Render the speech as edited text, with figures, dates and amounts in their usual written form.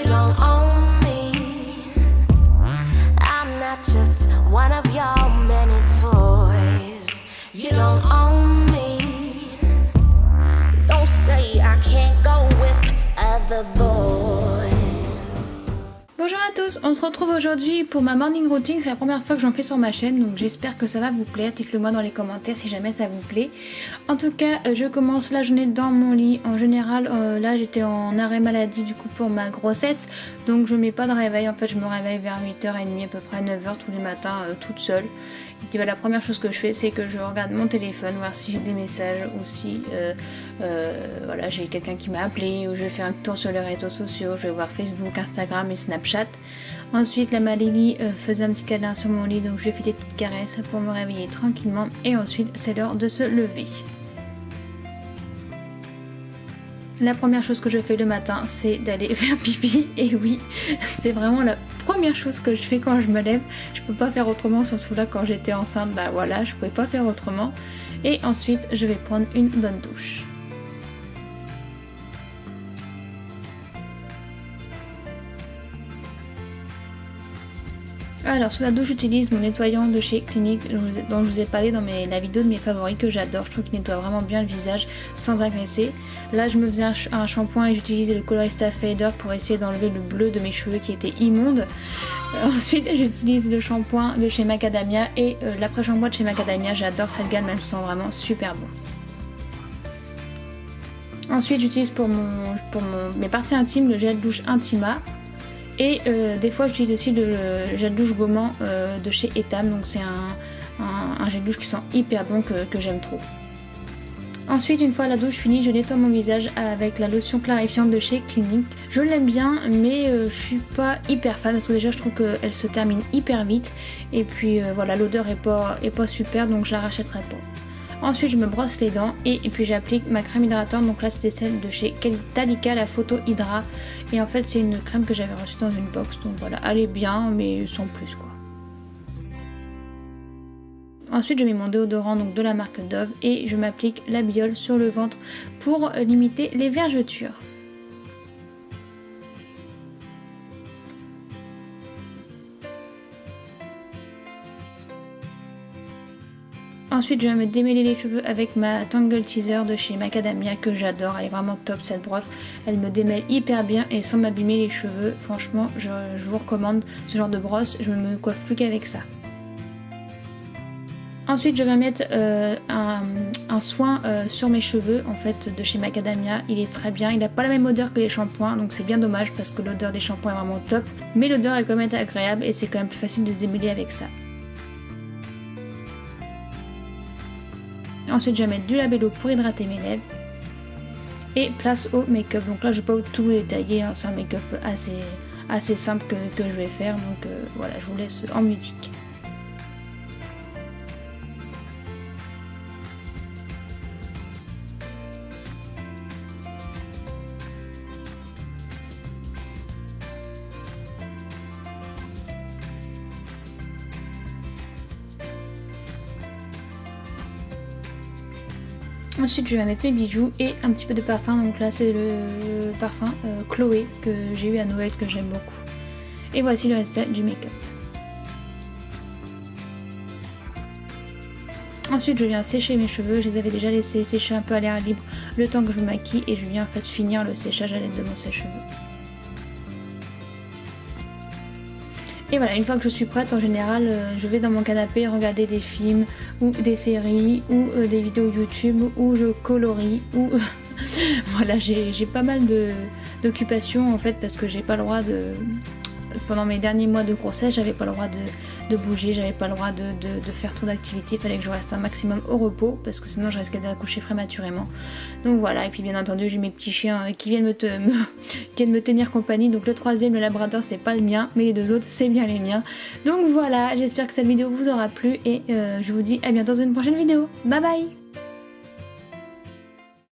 You don't own me. I'm not just one of your many toys. You don't own me. Don't say I can't go with other boys. Bonjour à tous, on se retrouve aujourd'hui pour ma morning routine, c'est la première fois que j'en fais sur ma chaîne, donc j'espère que ça va vous plaire, dites-le moi dans les commentaires si jamais ça vous plaît. En tout cas, je commence la journée dans mon lit, en général, là j'étais en arrêt maladie du coup pour ma grossesse, donc je mets pas de réveil, en fait je me réveille vers 8h30 à peu près, 9h tous les matins, toute seule. Et puis, la première chose que je fais, c'est que je regarde mon téléphone, voir si j'ai des messages ou si voilà, j'ai quelqu'un qui m'a appelé, ou je fais un tour sur les réseaux sociaux, je vais voir Facebook, Instagram et Snapchat. Ensuite, la Malélie faisait un petit câlin sur mon lit, donc je lui ai fait des petites caresses pour me réveiller tranquillement. Et ensuite, c'est l'heure de se lever. La première chose que je fais le matin, c'est d'aller faire pipi. Et oui, c'est vraiment la première chose que je fais quand je me lève. Je peux pas faire autrement, surtout là quand j'étais enceinte, bah voilà, je pouvais pas faire autrement. Et ensuite, je vais prendre une bonne douche. Alors sous la douche j'utilise mon nettoyant de chez Clinique dont je vous ai parlé dans la vidéo de mes favoris que j'adore. Je trouve qu'il nettoie vraiment bien le visage sans agresser. Là je me faisais un shampoing et j'utilisais le Colorista Fader pour essayer d'enlever le bleu de mes cheveux qui était immonde. Ensuite j'utilise le shampoing de chez Macadamia et l'après-shampoing de chez Macadamia. J'adore cette gamme, elle me sent vraiment super bon. Ensuite j'utilise pour mes parties intimes le gel douche Intima. Et des fois j'utilise aussi le gel douche gommant de chez Etam, donc c'est un gel douche qui sent hyper bon que j'aime trop. Ensuite une fois la douche finie, je nettoie mon visage avec la lotion clarifiante de chez Clinique. Je l'aime bien mais je suis pas hyper fan parce que déjà je trouve qu'elle se termine hyper vite. Et puis voilà, l'odeur est pas super, donc je la rachèterai pas. Ensuite je me brosse les dents et puis j'applique ma crème hydratante, donc là c'était celle de chez Talika, la Photo Hydra. Et en fait c'est une crème que j'avais reçue dans une box, donc voilà, elle est bien mais sans plus quoi. Ensuite je mets mon déodorant donc de la marque Dove et je m'applique la biole sur le ventre pour limiter les vergetures. Ensuite je vais me démêler les cheveux avec ma Tangle Teaser de chez Macadamia que j'adore, elle est vraiment top cette brosse, elle me démêle hyper bien et sans m'abîmer les cheveux, franchement je vous recommande ce genre de brosse, je ne me coiffe plus qu'avec ça. Ensuite je vais mettre un soin sur mes cheveux en fait de chez Macadamia, il est très bien, il n'a pas la même odeur que les shampoings donc c'est bien dommage parce que l'odeur des shampoings est vraiment top, mais l'odeur est quand même agréable et c'est quand même plus facile de se démêler avec ça. Ensuite je vais mettre du labello pour hydrater mes lèvres. Et place au make-up. Donc là je ne vais pas tout détailler, hein. C'est un make-up assez simple que je vais faire. Donc voilà, je vous laisse en musique. Ensuite je vais mettre mes bijoux et un petit peu de parfum, donc là c'est le parfum Chloé que j'ai eu à Noël que j'aime beaucoup. Et voici le résultat du make-up. Ensuite je viens sécher mes cheveux, je les avais déjà laissés sécher un peu à l'air libre le temps que je me maquille et je viens en fait finir le séchage à l'aide de mon sèche-cheveux. Et voilà, une fois que je suis prête, en général, je vais dans mon canapé regarder des films ou des séries ou des vidéos YouTube où je colorie ou voilà, j'ai pas mal d'occupations en fait parce que j'ai pas le droit de... Pendant mes derniers mois de grossesse, j'avais pas le droit de bouger, j'avais pas le droit de faire trop d'activités, il fallait que je reste un maximum au repos parce que sinon je risquais d'accoucher prématurément. Donc voilà, et puis bien entendu j'ai mes petits chiens qui viennent me tenir compagnie, donc le troisième, le labrador, c'est pas le mien, mais les deux autres c'est bien les miens. Donc voilà, j'espère que cette vidéo vous aura plu et je vous dis à bientôt dans une prochaine vidéo. Bye bye.